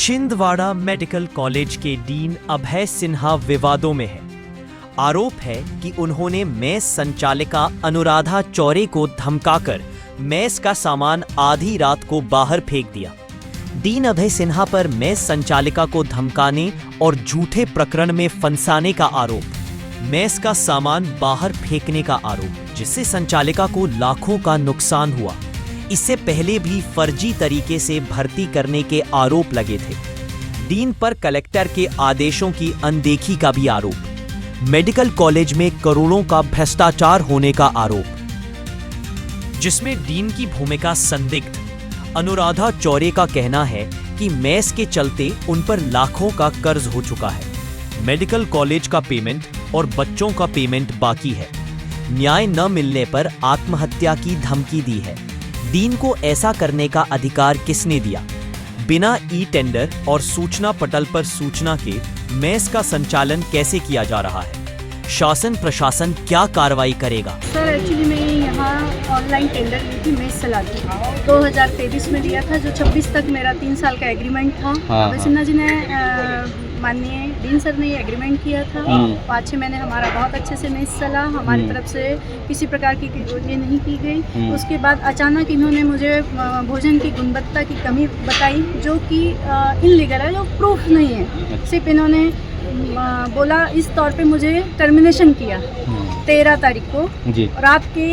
Chhindwara medical college के dean अभय सिन्हा विवादों में है। आरोप है कि उन्होंने मेस संचालिका अनुराधा चौरे को धमकाकर मेस का सामान आधी रात को बाहर फेंक दिया। डीन अभय सिन्हा पर मेस संचालिका को धमकाने और झूठे प्रकरण में फंसाने का आरोप, मेस का सामान बाहर फेंकने का आरोप, जिससे संचालिका को लाखों का नुकसान हुआ। इससे पहले भी फर्जी तरीके से भर्ती करने के आरोप लगे थे। डीन पर कलेक्टर के आदेशों की अनदेखी का भी आरोप, मेडिकल कॉलेज में करोड़ों का भ्रष्टाचार होने का आरोप, जिसमें डीन की भूमिका संदिग्ध। अनुराधा चौरे का कहना है कि मेस के चलते उन पर लाखों का कर्ज हो चुका है। मेडिकल कॉलेज का पेमेंट और बच्चों का पेमेंट बाकी है। न्याय न मिलने पर आत्महत्या की धमकी दी है। डीन को ऐसा करने का अधिकार किसने दिया? बिना ई टेंडर और सूचना पटल पर सूचना के मेस का संचालन कैसे किया जा रहा है? शासन प्रशासन क्या कार्रवाई करेगा? सर एक्चुअली मैं यहाँ ऑनलाइन टेंडर ली थी मेस चलाती 2023 में लिया था, जो 26 तक मेरा 3 साल का एग्रीमेंट था। अभय सिन्हा जी ने माननीय डीन सर ने ये एग्रीमेंट किया था। 5-6 महीने हमारा बहुत अच्छे से मेस चला, हमारी तरफ से किसी प्रकार की ये नहीं की गई। उसके बाद अचानक इन्होंने मुझे भोजन की गुणवत्ता की कमी बताई, जो कि इनलीगल है, जो प्रूफ नहीं है। सिर्फ इन्होंने बोला, इस तौर पे मुझे टर्मिनेशन किया 13 तारीख को रात के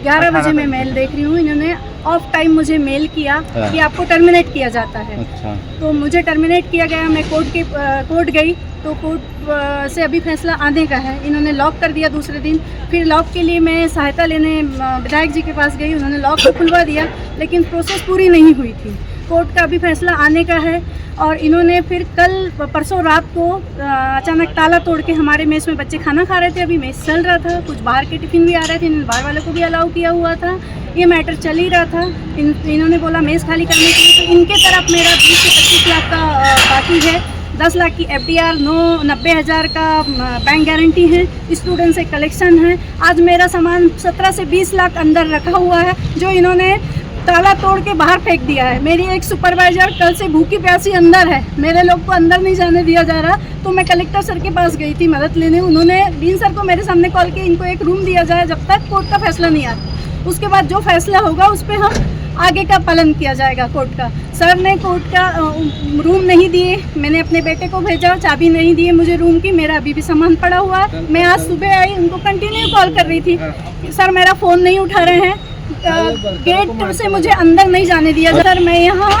11 बजे मैं मेल देख रही हूँ। इन्होंने ऑफ टाइम मुझे मेल किया कि आपको टर्मिनेट किया जाता है। अच्छा। तो मुझे टर्मिनेट किया गया। मैं कोर्ट गई तो कोर्ट से अभी फैसला आने का है। इन्होंने लॉक कर दिया दूसरे दिन। फिर लॉक के लिए मैं सहायता लेने विधायक जी के पास गई। उन्होंने लॉक को खुलवा दिया, लेकिन प्रोसेस पूरी नहीं हुई थी। कोर्ट का अभी फैसला आने का है। और इन्होंने फिर परसों रात को अचानक ताला तोड़ के, हमारे मेस में बच्चे खाना खा रहे थे, अभी मेस चल रहा था, कुछ बाहर के टिफिन भी आ रहे थे, बाहर वालों को भी अलाउ किया हुआ था, ये मैटर चल ही रहा था। इन्होंने बोला मेस खाली करने के लिए, तो इनके तरफ मेरा 20 से 25 लाख का बाकी है। 10 लाख की FDR, 90,000 का बैंक गारंटी है, स्टूडेंट से कलेक्शन है। आज मेरा सामान 17 से 20 लाख अंदर रखा हुआ है, जो इन्होंने ताला तोड़ के बाहर फेंक दिया है। मेरी एक सुपरवाइजर कल से भूखी प्यासी अंदर है, मेरे लोग को अंदर नहीं जाने दिया जा रहा। तो मैं कलेक्टर सर के पास गई थी मदद लेने। उन्होंने डीन सर को मेरे सामने कॉल किया, इनको एक रूम दिया जाए जब तक कोर्ट का फैसला नहीं आता। उसके बाद जो फैसला होगा उस पर हम आगे का पालन किया जाएगा कोर्ट का। सर ने कोर्ट का रूम नहीं दिए, मैंने अपने बेटे को भेजा, चाबी नहीं दिए मुझे रूम की, मेरा अभी भी सामान पड़ा हुआ है। मैं आज सुबह आई, उनको कंटिन्यू कॉल कर रही थी, सर मेरा फ़ोन नहीं उठा रहे हैं, गेट से मुझे अंदर नहीं जाने दिया। सर मैं यहाँ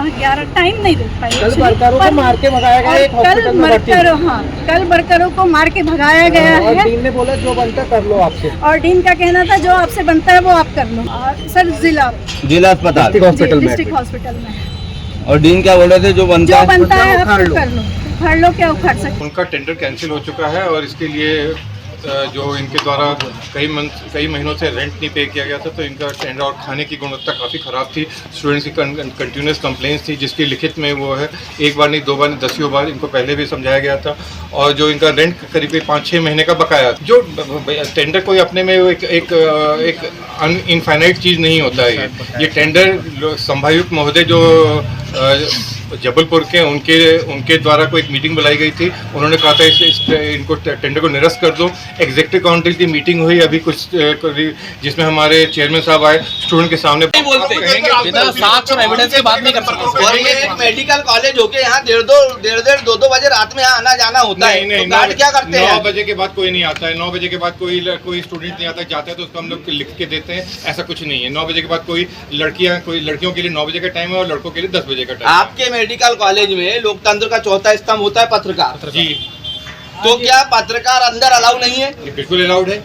11 टाइम नहीं देख पाई। कल वर्करों को मार के भगाया गया है, कल वर्करों को मार के भगाया गया है। और डीन ने बोला जो बनता कर लो आपसे, और डीन का कहना था जो आपसे बनता है वो आप कर लो। सर जिला अस्पताल डिस्ट्रिक्ट हॉस्पिटल में। और डीन क्या बोल रहे थे, जो बनता है आप कर लो, उखाड़ लो, क्या उखाड़ सकते। उनका टेंडर कैंसिल हो चुका है और इसके लिए जो इनके द्वारा कई महीनों से रेंट नहीं पे किया गया था, तो इनका टेंडर और खाने की गुणवत्ता काफ़ी ख़राब थी। स्टूडेंट्स की कंटिन्यूस कंप्लेंट्स थी, जिसकी लिखित में वो है, एक बार नहीं, 2 बार नहीं, 10 बार इनको पहले भी समझाया गया था। और जो इनका रेंट करीब 5-6 महीने का बकाया, जो टेंडर कोई अपने में एक इनफाइनाइट चीज़ नहीं होता है। ये टेंडर संभायुक्त महोदय जो जबलपुर के उनके द्वारा कोई एक मीटिंग बुलाई गई थी। उन्होंने कहा था इनको टेंडर को निरस्त कर दो। एग्जीक्यूटिव काउंसिल की मीटिंग हुई अभी कुछ, जिसमें हमारे चेयरमैन साहब आए, स्टूडेंट के सामने बिना साक्ष्य और एविडेंस के बात नहीं कर सकते। और ये एक मेडिकल कॉलेज होके यहाँ 1:30 बजे रात में यहाँ आना जाना होता है। नहीं, गार्ड क्या करते हैं? 9 बजे के बाद कोई नहीं आता है। 9 बजे के बाद कोई स्टूडेंट नहीं आता, जाता है तो उसको हम लोग लिख के देते हैं। ऐसा कुछ नहीं है। 9 बजे के बाद कोई लड़कियों के लिए 9 बजे का टाइम है और लड़कों के लिए 10 बजे का टाइम। आपके मेडिकल कॉलेज में लोकतंत्र का चौथा स्तंभ होता है पत्रकार जी। तो क्या पत्रकार अंदर अलाउ नहीं है? ये बिल्कुल अलाउड है।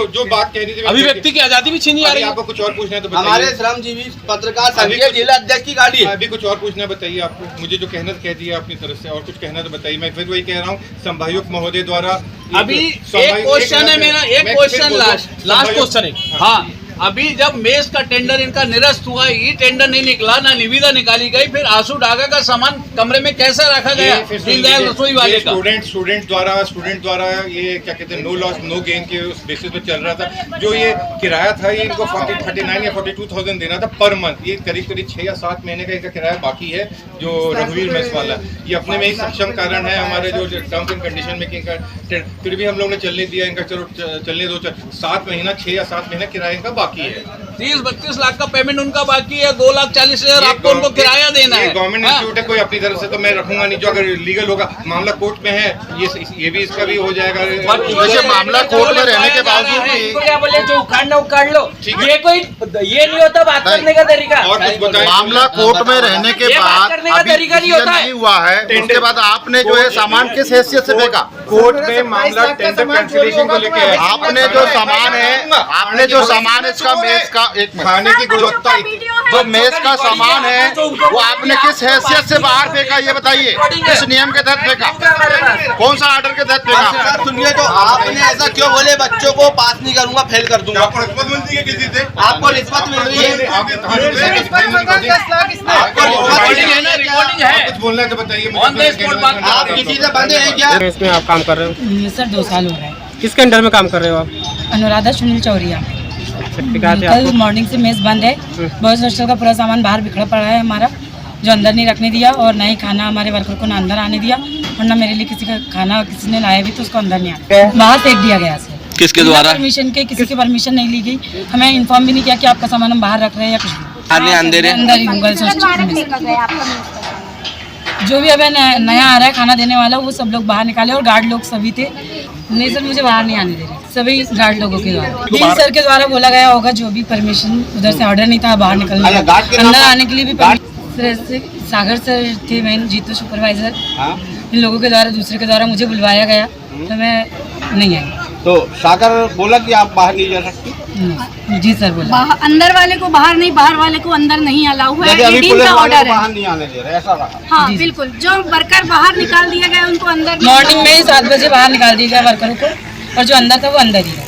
जो बात कहनी थी, अभिव्यक्ति की आजादी भी छीनी जा रही है। आपको कुछ और पूछना है तो बताइए। हमारे श्रमजीवी पत्रकार संघ के जिला अध्यक्ष की गाड़ी है। अभी कुछ और पूछना है, बताइए। आपको मुझे जो कहना कह दिया अपनी तरफ से, और कुछ कहना तो बताइए। मैं फिर वही कह रहा हूँ, संभायुक्त महोदय द्वारा अभी एक क्वेश्चन है मेरा, एक क्वेश्चन लास्ट क्वेश्चन है। हाँ, अभी जब मेस का टेंडर इनका निरस्त हुआ, ये टेंडर नहीं निकला, ना निविदा निकाली गई, फिर आंसू डागा का सामान कमरे में कैसे रखा गया दीनदयाल रसोई वाले का? स्टूडेंट द्वारा ये क्या कहते हैं नो लॉस नो गेन के उस बेसिस पे चल रहा था। जो ये किराया था ये इनको 39 या 42,000 देना था पर मंथ। ये करीब 6 या 7 महीने का इनका किराया बाकी है जो रघुवीर मेस वाला। ये अपने में एक सक्षम कारण है हमारे जो टर्म्स एंड कंडीशन मेकिंग का, फिर भी हम लोग ने चलने दिया इनका। चलो चलने दो, 7 महीना 6 या 7 महीना किराया इनका बाकी है। 30-32 लाख का पेमेंट उनका बाकी है, 2,40,000 आपको उनको किराया देना है। गवर्नमेंट इंस्टीट्यूट है, कोई अपनी तरफ से तो मैं रखूंगा नहीं। जो अगर लीगल होगा, मामला कोर्ट में है, ये भी इसका भी हो जाएगा। वैसे मामला कोर्ट में रहने के बावजूद भी क्या बोले जो उखाड़ना उखाड़ लो, ये कोई ये नहीं होता बात करने का तरीका। और कुछ बताएं। मामला कोर्ट में रहने के ये बात बाद करने का अभी तरीका नहीं होता है। नहीं हुआ है, उसके बाद आपने जो है सामान किस हैसियत से फेंका? कोर्ट में मामला टेंडर कैंसिलेशन को लेके है। आपने जो सामान है इसका मेस का खाने की गुणवत्ता जो मेस का सामान है वो आपने किस हैसियत से बाहर फेंका, ये बताइए। किस नियम के तहत फेंका, कौन सा ऑर्डर के तहत फेंका? सर सुनिए, तो आपने ऐसा क्यों बोले बच्चों को पास नहीं करूंगा, फेल कर दूंगा? आपको रिश्वत मिलती है किसी से? आपको रिश्वत मिल रही है? रिकॉर्डिंग है, कुछ बोलना है तो बताइए। ऑन द स्पॉट बात कर आप किसी से बंधे हैं क्या? इसमें आप काम कर रहे हो? सर 2 साल हो रहे हैं। किसके अंडर में काम कर रहे हो आप? अनुराधा सुनील चौरिया। शिकायत है कल आपको? मॉर्निंग से मेस बंद है, बॉयज हॉस्टल का पूरा सामान बाहर बिखरा पड़ा है हमारा, जो अंदर नहीं रखने दिया, और ना ही खाना हमारे वर्कर को ना अंदर आने दिया, और ना मेरे लिए किसी का खाना किसी ने लाया भी तो उसको अंदर नहीं आया, बाहर फेंक दिया गया सर। किसके द्वारा? परमिशन के, किसी की परमिशन नहीं ली गई, हमें इन्फॉर्म भी नहीं किया कि आपका सामान हम बाहर रख रहे हैं या कुछ भी। अंदर अंदर ही गर्ल्स हॉस्टल में जो भी अभी नया आ रहा है खाना देने वाला, वो सब लोग बाहर निकाले, और गार्ड लोग सभी थे। नहीं सर, मुझे बाहर नहीं आने दे रहे, सभी गार्ड लोगों के द्वारा, डीन सर के द्वारा बोला गया होगा, जो भी परमिशन उधर से ऑर्डर नहीं था बाहर निकलने का, अंदर आने के लिए भी सर, सागर सर थे मेन, जीतू सुपरवाइजर, इन लोगों के द्वारा, दूसरे के द्वारा मुझे बुलवाया गया, तो मैं नहीं आई। तो सागर बोला कि आप बाहर नहीं जा सकती? जी सर बोला। अंदर वाले को बाहर नहीं, बाहर वाले को अंदर नहीं अलाउ है, ये डीन का ऑर्डर है। बाहर नहीं आने दे रहे, ऐसा रहा? हाँ बिल्कुल, जो वर्कर बाहर निकाल दिया गया उनको अंदर मॉर्निंग में ही 7 बजे बाहर निकाल दिया गया वर्करों को, और जो अंदर था वो अंदर ही है।